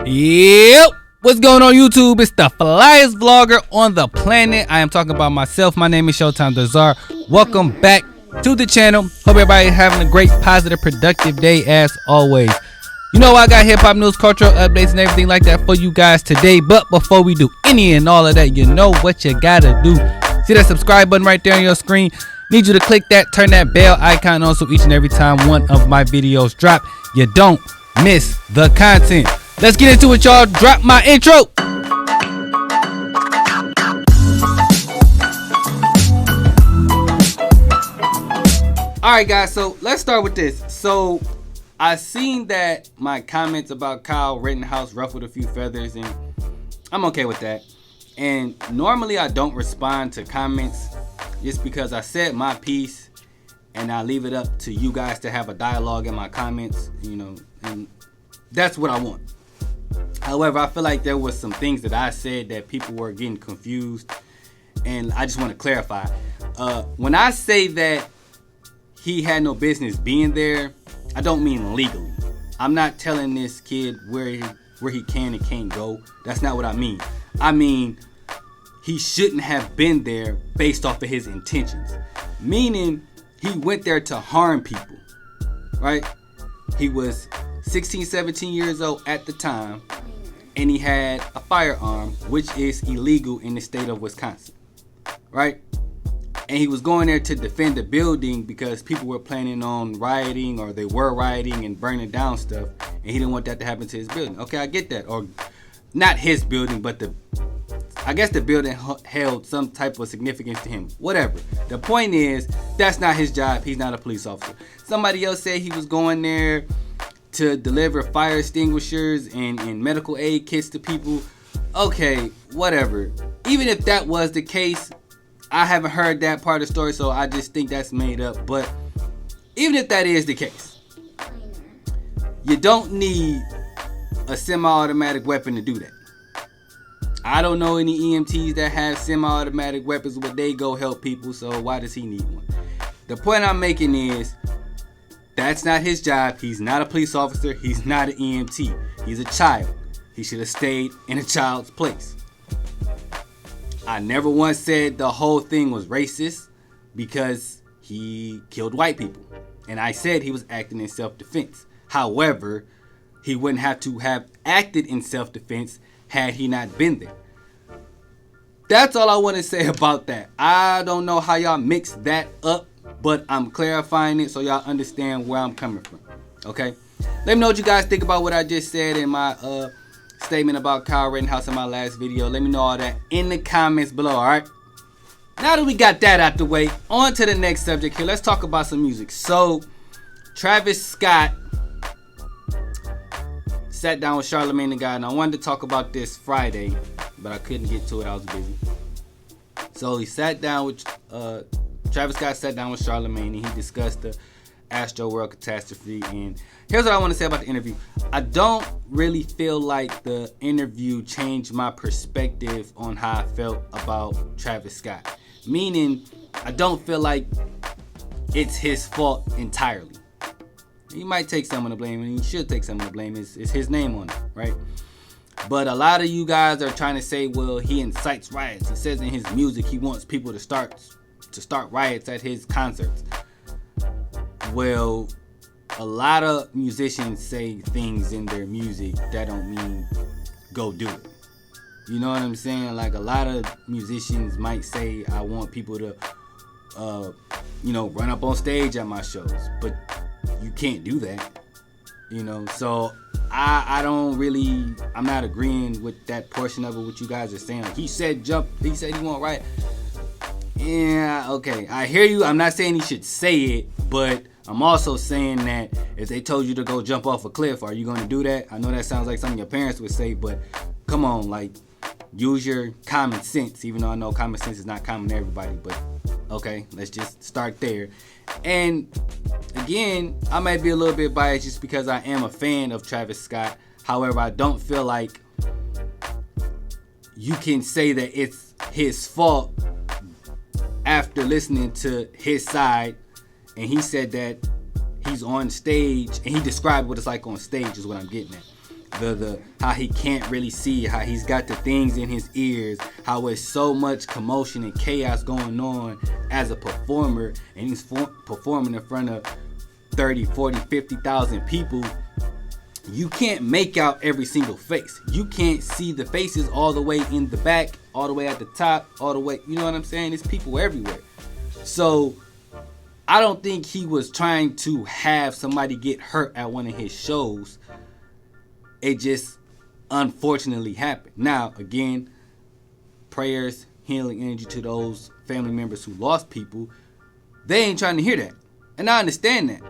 Yep. What's going on YouTube? It's the flyest vlogger on the planet. I am talking about myself. My name is Showtime Dazar. Welcome back to the channel. Hope everybody having a great, positive, productive day as always. You know I got hip-hop news, cultural updates, and everything like that for you guys today. But before we do any and all of that, you know what you gotta do. See that subscribe button right there on your screen? Need you to click that, turn that bell icon on so each and every time one of my videos drop, you don't miss the content. Let's get into it, y'all. Drop my intro. Alright guys, so let's start with this. So I seen that my comments about Kyle Rittenhouse ruffled a few feathers, and I'm okay with that. And normally I don't respond to comments just because I said my piece and I leave it up to you guys to have a dialogue in my comments, you know, and that's what I want. However, I feel like there was some things that I said that people were getting confused, and I just want to clarify. When I say that he had no business being there, I don't mean legally. I'm not telling this kid where he can and can't go. That's not what I mean. I mean, he shouldn't have been there based off of his intentions. Meaning, he went there to harm people, right? He was 16, 17 years old at the time, and he had a firearm, which is illegal in the state of Wisconsin, right? And he was going there to defend the building because people were planning on rioting, or they were rioting and burning down stuff, and he didn't want that to happen to his building. Okay, I get that. Or not his building, but I guess the building held some type of significance to him. Whatever. The point is, that's not his job. He's not a police officer. Somebody else said he was going there to deliver fire extinguishers and medical aid kits to people. Okay, whatever. Even if that was the case, I haven't heard that part of the story, so I just think that's made up. But even if that is the case, you don't need a semi-automatic weapon to do that. I don't know any EMTs that have semi-automatic weapons where they go help people, so why does he need one? The point I'm making is, that's not his job. He's not a police officer. He's not an EMT. He's a child. He should have stayed in a child's place. I never once said the whole thing was racist because he killed white people. And I said he was acting in self-defense. However, he wouldn't have to have acted in self-defense had he not been there. That's all I want to say about that. I don't know how y'all mix that up, but I'm clarifying it so y'all understand where I'm coming from. Okay? Let me know what you guys think about what I just said in my statement about Kyle Rittenhouse in my last video. Let me know all that in the comments below, alright? Now that we got that out the way, on to the next subject here. Let's talk about some music. So, Travis Scott sat down with Charlamagne Tha God, and I wanted to talk about this Friday, but I couldn't get to it. I was busy. So he sat down with Travis Scott sat down with Charlamagne, and he discussed the Astroworld catastrophe. And here's what I want to say about the interview. I don't really feel like the interview changed my perspective on how I felt about Travis Scott. Meaning, I don't feel like it's his fault entirely. He might take some of the blame, and he should take some of the blame. It's his name on it, right? But a lot of you guys are trying to say, well, he incites riots. He says in his music he wants people to start riots at his concerts. Well, a lot of musicians say things in their music that don't mean go do it. You know what I'm saying? Like, a lot of musicians might say, I want people to, run up on stage at my shows, but you can't do that, you know. So I'm not agreeing with that portion of it, what you guys are saying. Like, he said he won't riot. Yeah, okay, I hear you. I'm not saying he should say it, but I'm also saying that if they told you to go jump off a cliff, are you going to do that? I know that sounds like something your parents would say, but come on, like, use your common sense, even though I know common sense is not common to everybody, but okay, let's just start there. And again, I might be a little bit biased just because I am a fan of Travis Scott. However, I don't feel like you can say that it's his fault after listening to his side. And he said that he's on stage, and he described what it's like on stage is what I'm getting at. the how he can't really see, how he's got the things in his ears, how it's so much commotion and chaos going on as a performer, and he's performing in front of 30, 40, 50,000 people. You can't make out every single face. You can't see the faces all the way in the back, all the way at the top, all the way, you know what I'm saying? There's people everywhere. So I don't think he was trying to have somebody get hurt at one of his shows. It just unfortunately happened. Now, again, prayers, healing energy to those family members who lost people. They ain't trying to hear that. And I understand that.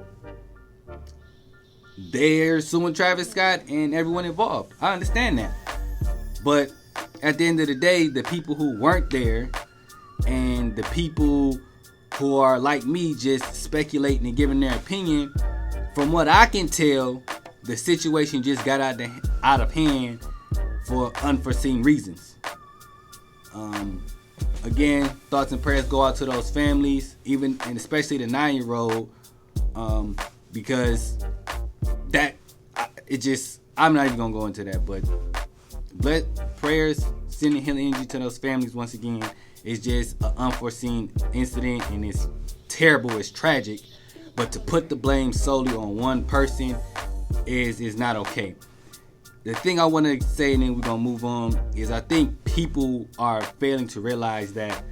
They're suing Travis Scott and everyone involved. I understand that. But at the end of the day, the people who weren't there and the people who are like me just speculating and giving their opinion, from what I can tell, the situation just got out of hand for unforeseen reasons. Again, thoughts and prayers go out to those families, even and especially the 9-year-old, because I'm not even gonna go into that, but prayers, sending healing energy to those families once again. It's just an unforeseen incident, and it's terrible, it's tragic, but to put the blame solely on one person is not okay. The thing I want to say, and then we're gonna move on, is I think people are failing to realize that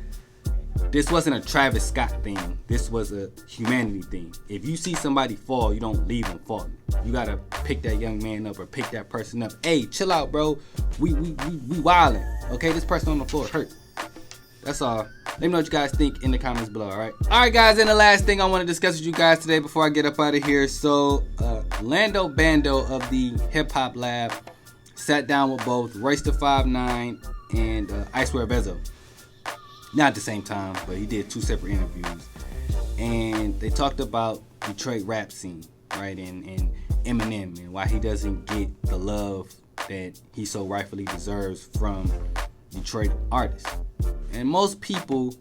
this wasn't a Travis Scott thing. This was a humanity thing. If you see somebody fall, you don't leave them falling. You gotta pick that young man up or pick that person up. Hey, chill out, bro. We wildin'. Okay, this person on the floor hurt. That's all. Let me know what you guys think in the comments below, alright? Alright, guys, and the last thing I want to discuss with you guys today before I get up out of here. So, Lando Bando of the Hip Hop Lab sat down with both Royce the 5'9" and Icewear Vezzo. Not at the same time, but he did 2 separate interviews. And they talked about Detroit rap scene, right? And Eminem and why he doesn't get the love that he so rightfully deserves from Detroit artists. And most people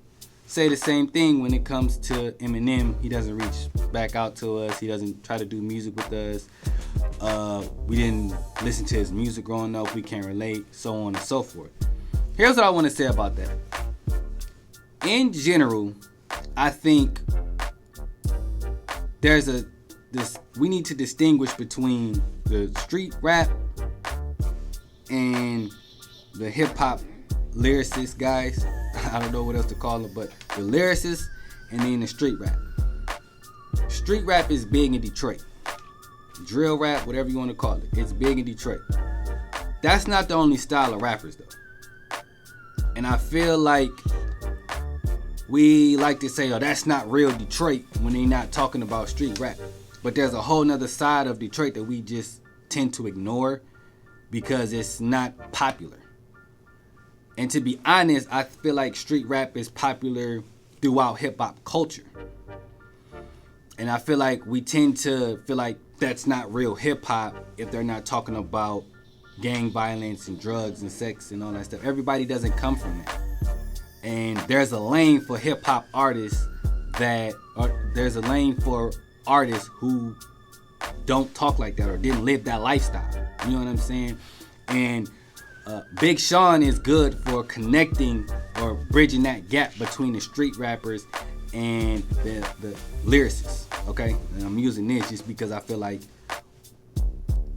say the same thing when it comes to Eminem. He doesn't reach back out to us. He doesn't try to do music with us. We didn't listen to his music growing up. We can't relate, so on and so forth. Here's what I want to say about that. In general, I think we need to distinguish between the street rap and the hip hop lyricist guys. I don't know what else to call them, but the lyricists and then the street rap. Street rap is big in Detroit. Drill rap, whatever you want to call it, it's big in Detroit. That's not the only style of rappers though. And I feel like we like to say, oh, that's not real Detroit when they're not talking about street rap. But there's a whole nother side of Detroit that we just tend to ignore because it's not popular. And to be honest, I feel like street rap is popular throughout hip hop culture. And I feel like we tend to feel like that's not real hip hop if they're not talking about gang violence and drugs and sex and all that stuff. Everybody doesn't come from that. And there's a lane for hip hop artists there's a lane for artists who don't talk like that or didn't live that lifestyle. You know what I'm saying? And Big Sean is good for connecting or bridging that gap between the street rappers and the lyricists. Okay? And I'm using this just because I feel like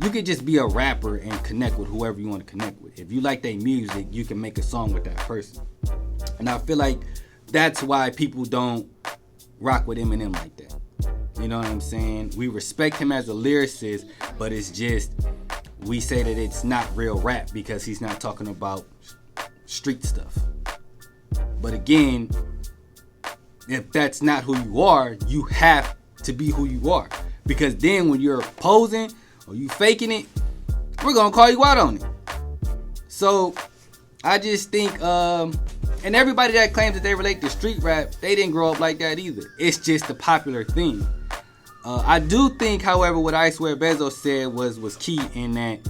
you could just be a rapper and connect with whoever you want to connect with. If you like their music, you can make a song with that person. And I feel like that's why people don't rock with Eminem like that. You know what I'm saying? We respect him as a lyricist, but it's just, we say that it's not real rap because he's not talking about street stuff. But again, if that's not who you are, you have to be who you are. Because then when you're posing or you faking it, we're going to call you out on it. So I just think, and everybody that claims that they relate to street rap, they didn't grow up like that either. It's just a popular thing. I do think, however, what Icewear Vezzo said was key in that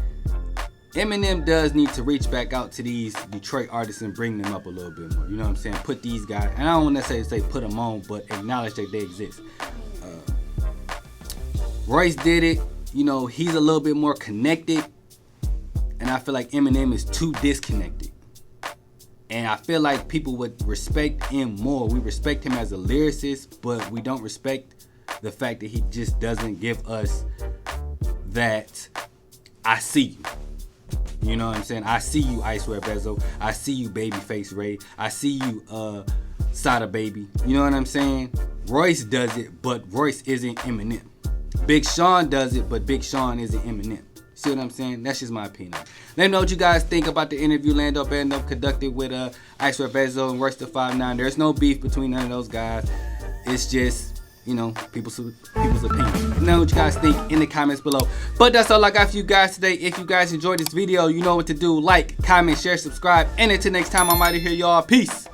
Eminem does need to reach back out to these Detroit artists and bring them up a little bit more. You know what I'm saying? Put these guys, and I don't want to say put them on, but acknowledge that they exist. Royce did it. You know, he's a little bit more connected And I feel like Eminem is too disconnected. And I feel like people would respect him more. We respect him as a lyricist, but we don't respect the fact that he just doesn't give us that I see you. You know what I'm saying? I see you, Icewear Vezzo. I see you, Babyface Ray. I see you, Sada Baby. You know what I'm saying? Royce does it, but Royce isn't Eminem. Big Sean does it, but Big Sean isn't Eminem. See what I'm saying? That's just my opinion. Let me know what you guys think about the interview Lando Bando conducted with Icewear Vezzo and Royce the 5'9". There's no beef between none of those guys. It's just, you know, people's opinion. Let me know what you guys think in the comments below. But that's all I got for you guys today. If you guys enjoyed this video, you know what to do. Like, comment, share, subscribe. And until next time, I'm out of here, y'all. Peace.